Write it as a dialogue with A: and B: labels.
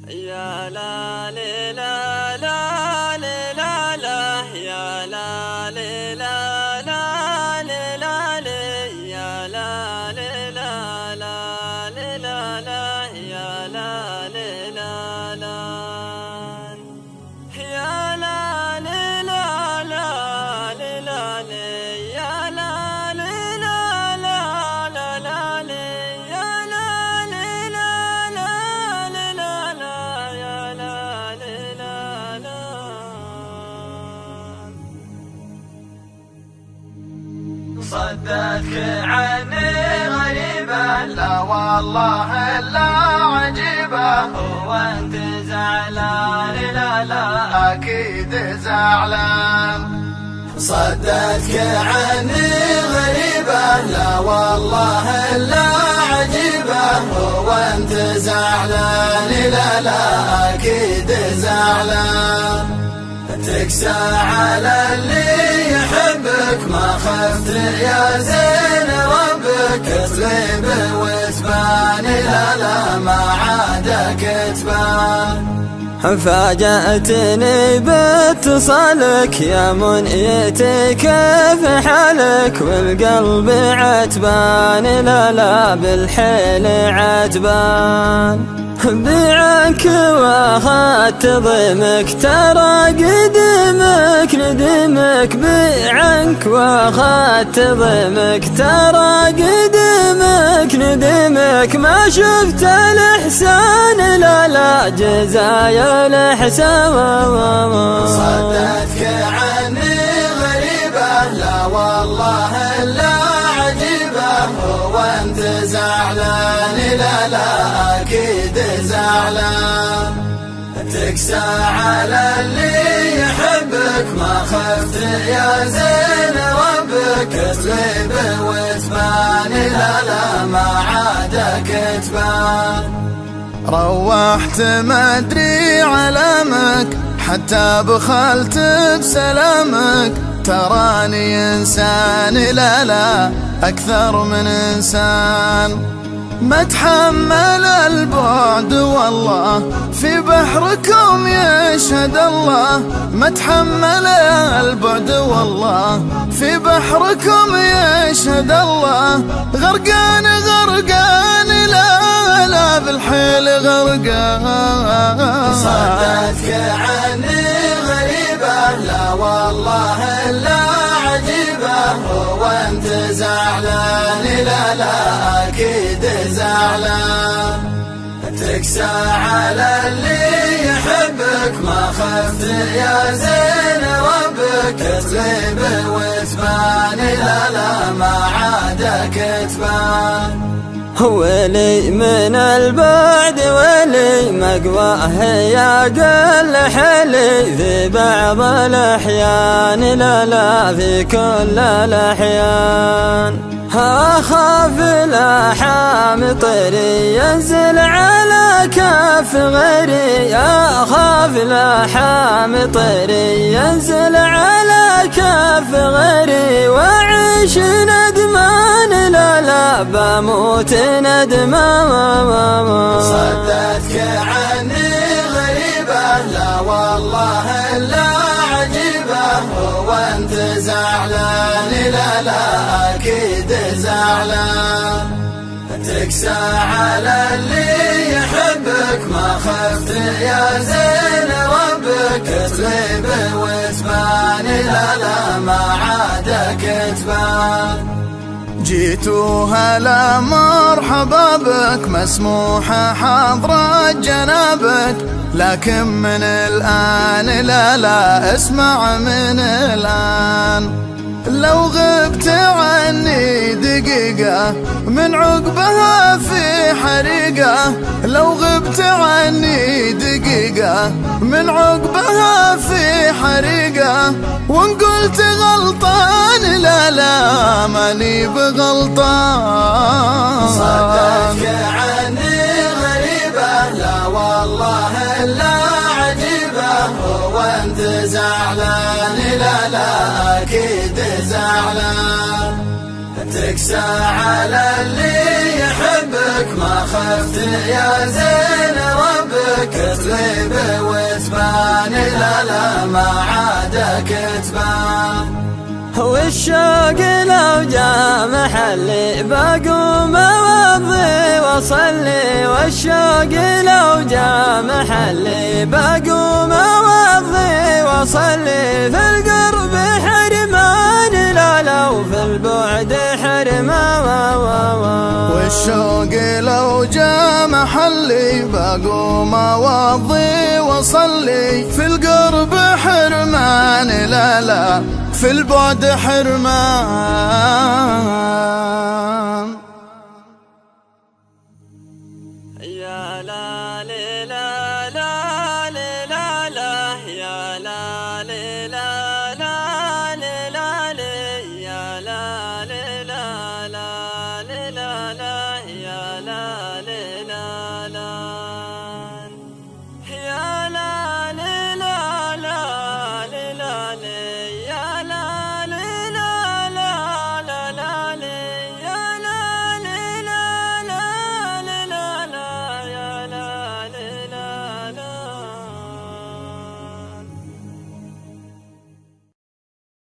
A: يا لا لا لا لا لا لا يا لا لا لا لا لا يا لا لا لا لا لا يا لا لا لا يا لا لا لا لا يا لا لا لا لا يا لا
B: صدتك عني غريبة، لا والله إلا عجيبة. هو أنت زعلان؟ لا لا أكيد زعلان. صدتك عني غريبة، لا والله إلا عجيبة. هو أنت زعلان؟ لا لا أكيد زعلان. تكسى على اللي يحبك، ما خفت يا زين ربك تغيب وتبان. لا لا ما عادك تبان.
A: فاجأتني باتصالك يا منيتي كيف حالك، والقلب عتبان. لا لا بالحيل عتبان. بيعك واخدت ضيمك، ترى قدمك ندمك. بيعك واخدت ضيمك، ترى قدمك ندمك. ما شفت الإحسان، لا لا جزايا الإحسان.
B: صدتك عني غريبة، لا والله إلا عجيبة. هو أنت زعلان؟ لا لا أكيد زعلان. تكسى على اللي يحبك، ما خفت يا زين ربك تغيب وتبان. لا لا ما عادك تبان. روحت ما ادري علامك، حتى بخلت بسلامك. تراني إنسان لا لا أكثر من إنسان. ما تحمل البعد والله في بحركم يشهد الله. ما تحمل البعد والله في بحركم يشهد الله. غرقان غرقان لا لا بالحيل غرقان. صدتك عني غريبة، لا والله إلا عجيبة. هو أنت زعلان؟ لا لا أكيد زعلان. تكسى على اللي يحبك، ما خفت يا زين ربك تغيب وتبان. لا لا ما عادك تبان.
A: ولي من البعد ولي مقواه يا قل حلي. في بعض الأحيان لا لا في كل الأحيان. أخاف الأحام طيري ينزل على كف غيري. أخاف الأحام طيري ينزل على كف غيري. وعيش ندمان لا لا بموت ندمان.
B: صدتك عني غريبة، لا والله إلا عجيبة. هو أنت زعلان؟ لا لا أكيد زعلان. تكسى على اللي يحبك، ما خفت يا زين ربك تغيب وتبان. لا لا ما عادك تبان. جيتوا هلا مرحبا بك، مسموحة حضرة جنابك. لكن من الآن لا لا اسمع من الآن. لو غبت عني دقيقة من عقبها في حريقة. لو غبت عني دقيقة من عقبها في حريقة. وان قلت غلطان لا لا ماني بغلطان. صدتك عني غريبة، لا والله إلا عجيبة. هو أنت زعلان؟ لا لا أكيد زعلان. تكسى على اللي يحبك، ما خفت يا زين ربك كتلي بوثبان لا لا ما عاد كتبان.
A: والشوق لو جاء محلي بقوم اوضي واصلي، والشوق لو جاء محلي بقوم اوضي واصلي، في القرب حرمان لا لا وفي البعد حرمان.
B: والشوق لو جاء محلي بقوم اوضي واصلي، في القرب حرمان لا لا في البعد حرمان.
A: يا لا لا لا لا لا لا يا لا لا لا لا لا يا لا لا لا لا لا يا لا لا لا يا لا لا لا لا